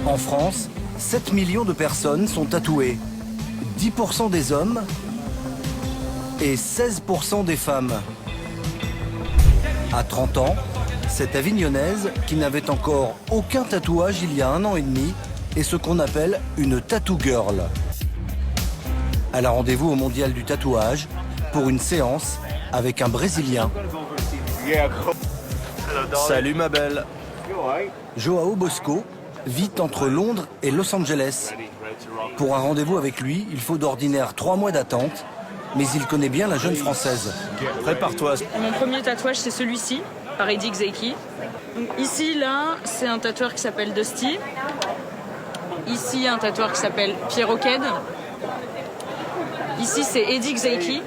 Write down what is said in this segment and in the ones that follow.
En France, 7 millions de personnes sont tatouées. 10% des hommes et 16% des femmes. À 30 ans, cette Avignonnaise, qui n'avait encore aucun tatouage il y a 1 an et demi, est ce qu'on appelle une tattoo girl. Elle a rendez-vous au Mondial du tatouage pour une séance avec un Brésilien. Salut ma belle. Joao Bosco vit entre Londres et Los Angeles. Pour un rendez-vous avec lui, il faut d'ordinaire 3 mois d'attente, mais il connaît bien la jeune Française. Prépare-toi. Mon premier tatouage, c'est celui-ci, par Eddie Xaiki. Donc ici, là, c'est un tatoueur qui s'appelle Dusty. Ici, un tatoueur qui s'appelle Pierre O'Ked. Ici, c'est Eddie Xaiki.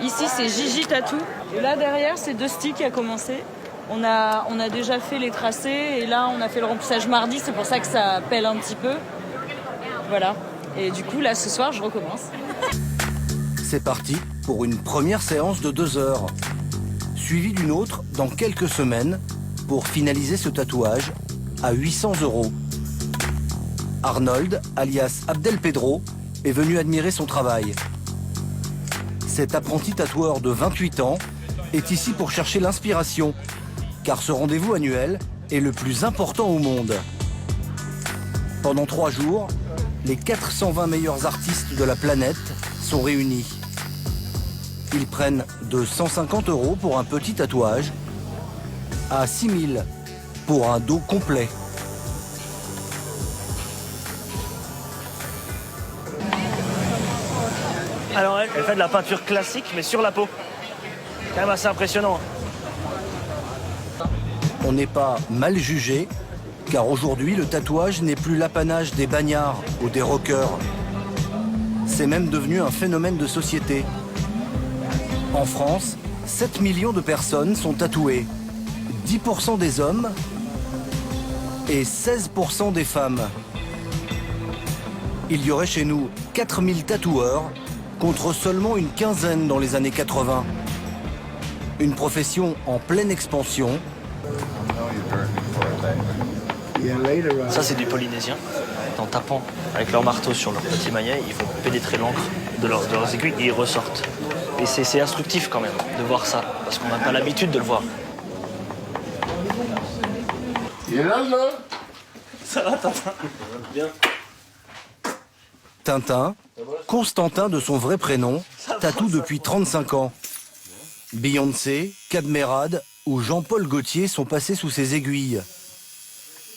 Ici, c'est Gigi Tattoo. Et là, derrière, c'est Dusty qui a commencé. On a déjà fait les tracés et là, on a fait le remplissage mardi. C'est pour ça que ça pèle un petit peu. Voilà. Et du coup, là, ce soir, je recommence. C'est parti pour une première séance de 2 heures, suivie d'une autre dans quelques semaines pour finaliser ce tatouage à 800 €. Arnold, alias Abdel Pedro, est venu admirer son travail. Cet apprenti tatoueur de 28 ans est ici pour chercher l'inspiration, car ce rendez-vous annuel est le plus important au monde. Pendant 3 jours, les 420 meilleurs artistes de la planète sont réunis. Ils prennent de 150 € pour un petit tatouage à 6 000 pour un dos complet. Alors elle fait de la peinture classique mais sur la peau. Quand même assez impressionnant. On n'est pas mal jugé, car aujourd'hui le tatouage n'est plus l'apanage des bagnards ou des rockers. C'est même devenu un phénomène de société. En France, 7 millions de personnes sont tatouées. 10% des hommes et 16% des femmes. Il y aurait chez nous 4000 tatoueurs contre seulement une quinzaine dans les années 80. Une profession en pleine expansion. Ça c'est des Polynésiens. En tapant avec leur marteau sur leur petit maillet, ils vont pénétrer l'encre de leurs aiguilles et ils ressortent. Et c'est instructif quand même de voir ça, parce qu'on n'a pas l'habitude de le voir. Il est là, là. Ça va, Tintin? Bien. Tintin, Constantin de son vrai prénom, tatoue depuis 35 ans. Beyoncé, Cadmerade ou Jean-Paul Gaultier sont passés sous ses aiguilles.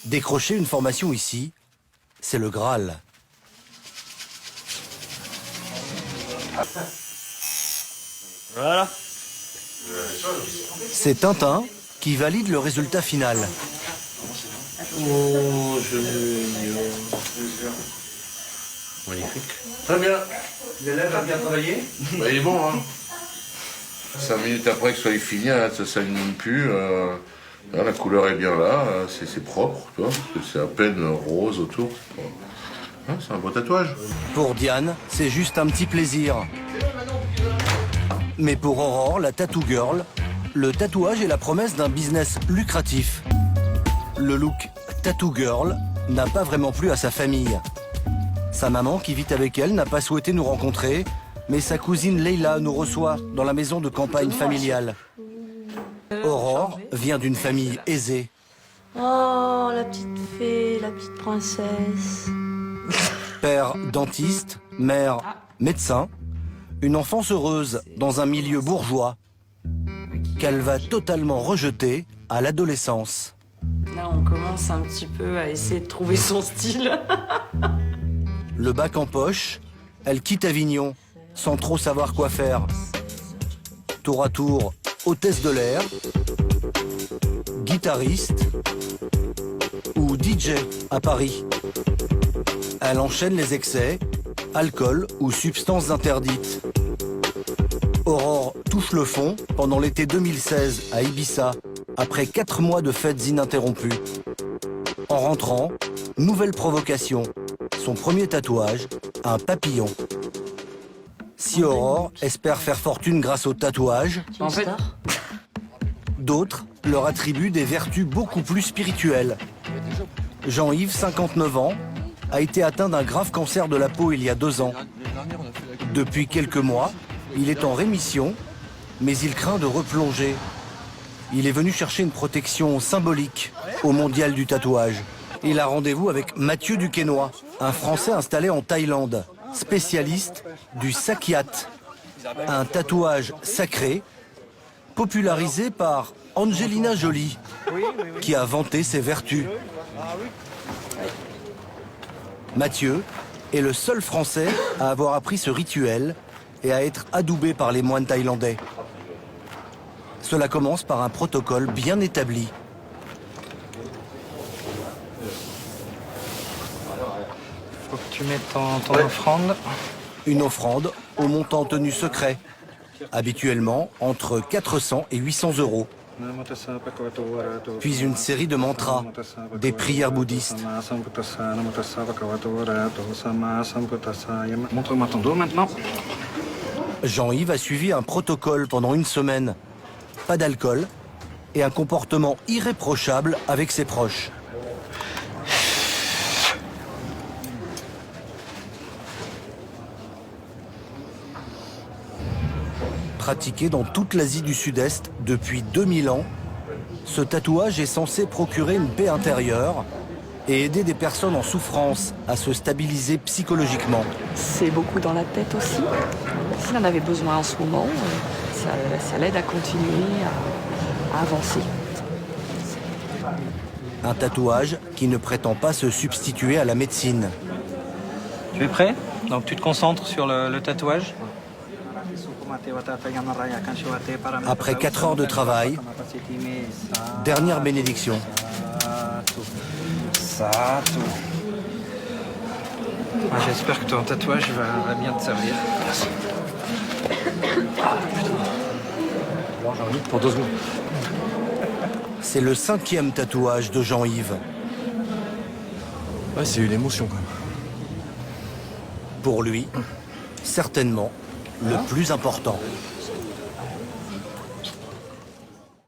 Décrocher une formation ici, c'est le Graal. Voilà. C'est Tintin qui valide le résultat final. Oh, magnifique. Très bien. L'élève a bien travaillé? Bah, il est bon, hein. 5 minutes après que ce soit fini, hein, ça s'anime plus. Là, la couleur est bien là, c'est propre, tu vois, parce que c'est à peine rose autour. C'est un beau tatouage. Pour Diane, c'est juste un petit plaisir. Mais pour Aurore, la tattoo girl, le tatouage est la promesse d'un business lucratif. Le look tattoo girl n'a pas vraiment plu à sa famille. Sa maman, qui vit avec elle, n'a pas souhaité nous rencontrer, mais sa cousine Leila nous reçoit dans la maison de campagne familiale. Aurore vient d'une famille aisée. Oh, la petite fée, la petite princesse. Père dentiste, mère médecin, une enfance heureuse dans un milieu bourgeois qu'elle va totalement rejeter à l'adolescence. Là, on commence un petit peu à essayer de trouver son style. Le bac en poche, elle quitte Avignon sans trop savoir quoi faire. Tour à tour, hôtesse de l'air, guitariste ou DJ à Paris. Elle enchaîne les excès, alcool ou substances interdites. Aurore touche le fond pendant l'été 2016 à Ibiza, après 4 mois de fêtes ininterrompues. En rentrant, nouvelle provocation. Son premier tatouage, un papillon. Si Aurore espère faire fortune grâce au tatouage, En fait, d'autres leur attribuent des vertus beaucoup plus spirituelles. Jean-Yves, 59 ans, a été atteint d'un grave cancer de la peau il y a 2 ans. Depuis quelques mois, il est en rémission, mais il craint de replonger. Il est venu chercher une protection symbolique au mondial du tatouage. Il a rendez-vous avec Mathieu Duquesnoy, un Français installé en Thaïlande, spécialiste du sakyat, un tatouage sacré popularisé par Angelina Jolie, qui a vanté ses vertus. Mathieu est le seul Français à avoir appris ce rituel et à être adoubé par les moines thaïlandais. Cela commence par un protocole bien établi. Faut que tu mettes ton offrande. Une offrande au montant tenu secret, habituellement entre 400 et 800 euros. Puis une série de mantras, des prières bouddhistes. Montre-moi ton dos maintenant. Jean-Yves a suivi un protocole pendant 1 semaine. Pas d'alcool et un comportement irréprochable avec ses proches. Pratiqué dans toute l'Asie du Sud-Est depuis 2000 ans, ce tatouage est censé procurer une paix intérieure et aider des personnes en souffrance à se stabiliser psychologiquement. C'est beaucoup dans la tête aussi. S'il en avait besoin en ce moment, ça l'aide à continuer, à avancer. Un tatouage qui ne prétend pas se substituer à la médecine. Tu es prêt? Donc tu te concentres sur le tatouage. Après 4 heures de travail, dernière bénédiction. J'espère que ton tatouage va bien te servir. Merci. Pour 2 secondes. C'est le 5e tatouage de Jean-Yves. Ouais, c'est une émotion quand même. Pour lui, certainement le plus important.